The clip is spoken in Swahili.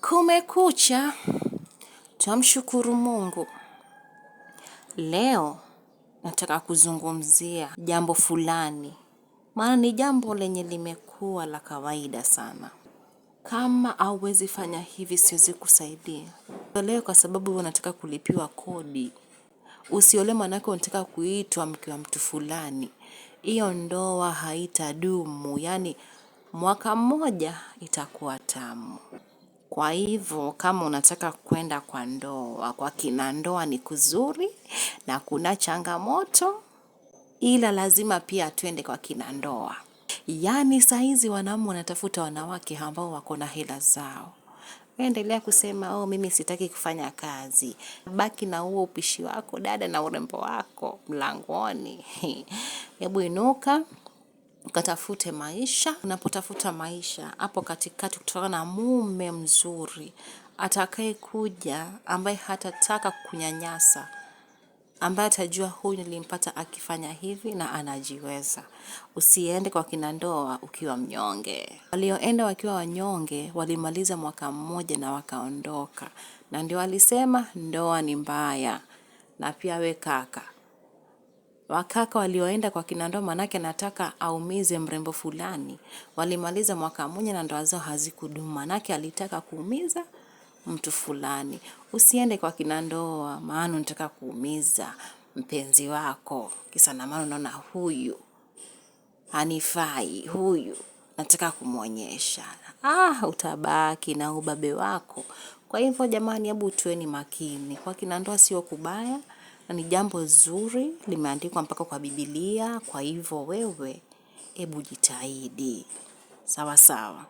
Kumekucha, tumshukuru Mungu. Leo nataka kuzungumzia jambo fulani, maana ni jambo lenye limekuwa la kawaida sana. Kama hauwezi fanya hivi, siwezi kusaidia. Leo kwa sababu unataka kulipiwa kodi, usiolewe manake unataka kuitwa mke wa mtu fulani. Hiyo ndoa haitadumu, yani mwaka mmoja itakuwa tamu. Kwa hivyo kama unataka kwenda kwa ndoa, kwa kina ndoa ni kuzuri na kuna changamoto, ila lazima pia twende kwa kina ndoa. Yani saizi wanaume wanatafuta wanawake ambao wako na hela zao. Endelea kusema mimi sitaki kufanya kazi. Baki na huo upishi wako dada na urembo wako mlangoni. Hebu inuka, ukatafute maisha. Unapotafuta maisha, hapo katikati kutokana na mume mzuri atakaye kuja, ambaye hatataka kunyanyasa, ambaye atajua huyu nilimpata akifanya hivi na anajiweza. Usiende kwa kina ndoa ukiwa mnyonge. Walioenda wakiwa wanyonge walimaliza mwaka mmoja na wakaondoka, na ndio walisema ndoa ni mbaya. Na pia we kaka, wakaka walioenda kwa kina ndoa manake nataka aumize mrembo fulani, walimaliza mwaka mmoja na ndoa zao hazikudumu, manake alitaka kuumiza mtu fulani. Usiende kwa kina ndoa maana unataka kuumiza mpenzi wako, kisa na maana unaona huyu hanifai, huyu nataka kumuonyesha. Utabaki na ubabe wako. Kwa hivyo jamani, hebu tuweni makini. Kwa kina ndoa sio kubaya, na ni jambo zuri, limeandikwa mpaka kwa Biblia. Kwa hivyo wewe, hebu jitahidi. Sawa sawa.